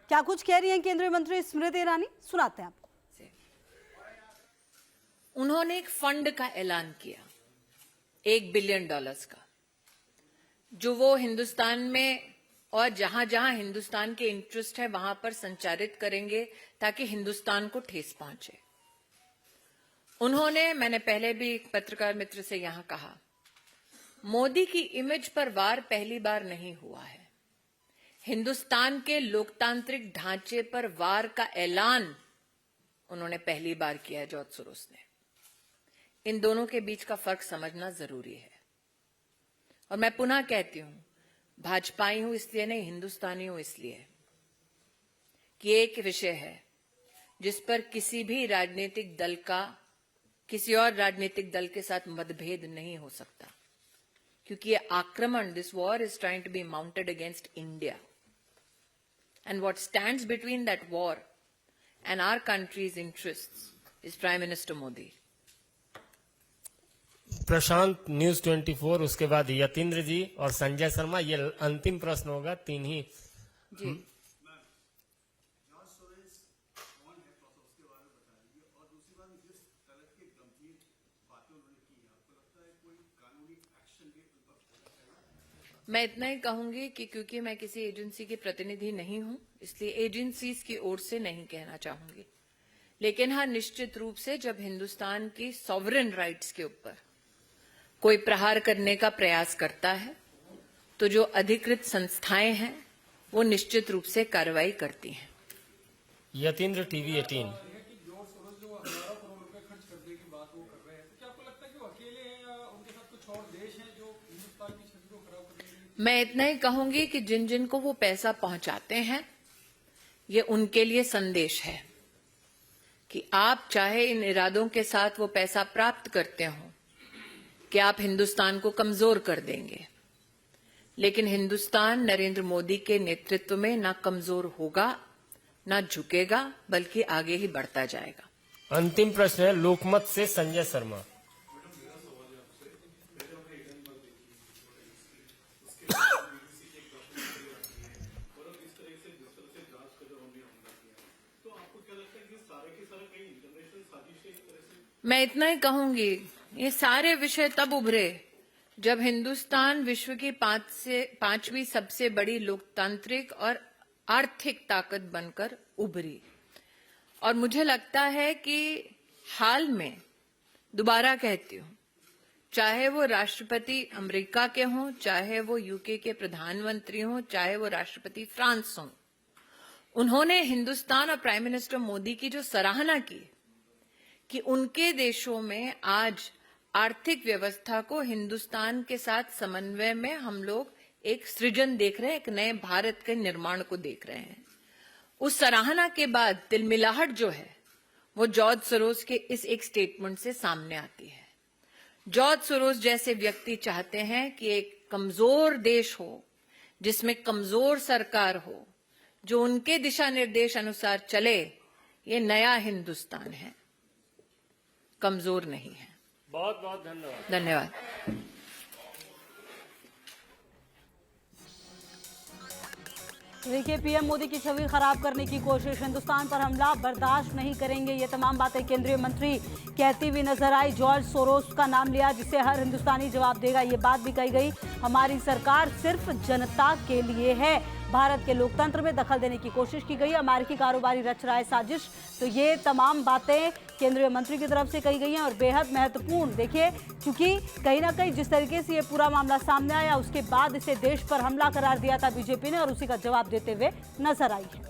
क्या कुछ कह रही हैं केंद्रीय मंत्री स्मृति ईरानी, सुनाते हैं आपको। उन्होंने एक फंड का ऐलान किया $1 बिलियन का, जो वो हिंदुस्तान में और जहां जहां हिंदुस्तान के इंटरेस्ट है वहां पर संचारित करेंगे ताकि हिंदुस्तान को ठेस पहुंचे। उन्होंने, मैंने पहले भी एक पत्रकार मित्र से यहां कहा, मोदी की इमेज पर वार पहली बार नहीं हुआ है। हिंदुस्तान के लोकतांत्रिक ढांचे पर वार का ऐलान उन्होंने पहली बार किया है जॉर्ज सोरोस ने। इन दोनों के बीच का फर्क समझना जरूरी है। और मैं पुनः कहती हूं, भाजपाई हूं इसलिए नहीं, हिंदुस्तानी हूं इसलिए कि एक विषय है जिस पर किसी भी राजनीतिक दल का किसी और राजनीतिक दल के साथ मतभेद नहीं हो सकता, क्योंकि ये आक्रमण, this war is trying to be mounted against India, and what stands between that war and our country's interests is prime minister Modi. Prashant, news 24, उसके बाद यतीन्द्र जी और संजय शर्मा। ये अंतिम प्रश्न होगा, तीन ही जी। मैं इतना ही कहूंगी कि क्योंकि मैं किसी एजेंसी की प्रतिनिधि नहीं हूं, इसलिए एजेंसीज की ओर से नहीं कहना चाहूंगी। लेकिन हाँ, निश्चित रूप से जब हिंदुस्तान की सॉवरेन राइट्स के ऊपर कोई प्रहार करने का प्रयास करता है तो जो अधिकृत संस्थाएं हैं वो निश्चित रूप से कार्रवाई करती हैं। यतीन्द्र, टीवी 18। मैं इतना ही कहूंगी कि जिन जिन को वो पैसा पहुंचाते हैं, ये उनके लिए संदेश है कि आप चाहे इन इरादों के साथ वो पैसा प्राप्त करते हो कि आप हिंदुस्तान को कमजोर कर देंगे, लेकिन हिंदुस्तान नरेंद्र मोदी के नेतृत्व में ना कमजोर होगा, ना झुकेगा, बल्कि आगे ही बढ़ता जाएगा। अंतिम प्रश्न है लोकमत से संजय शर्मा। मैं इतना ही कहूंगी, ये सारे विषय तब उभरे जब हिंदुस्तान विश्व की पांचवी सबसे बड़ी लोकतांत्रिक और आर्थिक ताकत बनकर उभरी। और मुझे लगता है कि हाल में, दोबारा कहती हूं, चाहे वो राष्ट्रपति अमेरिका के हों, चाहे वो यूके के प्रधानमंत्री हों, चाहे वो राष्ट्रपति फ्रांस हों, उन्होंने हिंदुस्तान और प्राइम मिनिस्टर मोदी की जो सराहना की कि उनके देशों में आज आर्थिक व्यवस्था को हिंदुस्तान के साथ समन्वय में हम लोग एक सृजन देख रहे हैं, एक नए भारत के निर्माण को देख रहे हैं। उस सराहना के बाद तिलमिलाहट जो है वो जॉर्ज सोरोस के इस एक स्टेटमेंट से सामने आती है। जॉर्ज सोरोस जैसे व्यक्ति चाहते हैं कि एक कमजोर देश हो, जिसमें कमजोर सरकार हो, जो उनके दिशा निर्देश अनुसार चले। ये नया हिंदुस्तान है, कमजोर नहीं है। बहुत बहुत धन्यवाद। धन्यवाद। देखिए, पीएम मोदी की छवि खराब करने की कोशिश, हिंदुस्तान पर हमला बर्दाश्त नहीं करेंगे, ये तमाम बातें केंद्रीय मंत्री कहती हुई नजर आई। जॉर्ज सोरोस का नाम लिया, जिसे हर हिंदुस्तानी जवाब देगा, ये बात भी कही गई। हमारी सरकार सिर्फ जनता के लिए है। भारत के लोकतंत्र में दखल देने की कोशिश की गई, अमेरिकी कारोबारी रच रहा है साजिश। तो ये तमाम बातें केंद्रीय मंत्री की तरफ से कही गई हैं और बेहद महत्वपूर्ण। देखिए, क्योंकि कहीं ना कहीं जिस तरीके से ये पूरा मामला सामने आया, उसके बाद इसे देश पर हमला करार दिया था बीजेपी ने, और उसी का जवाब देते हुए नजर आई है।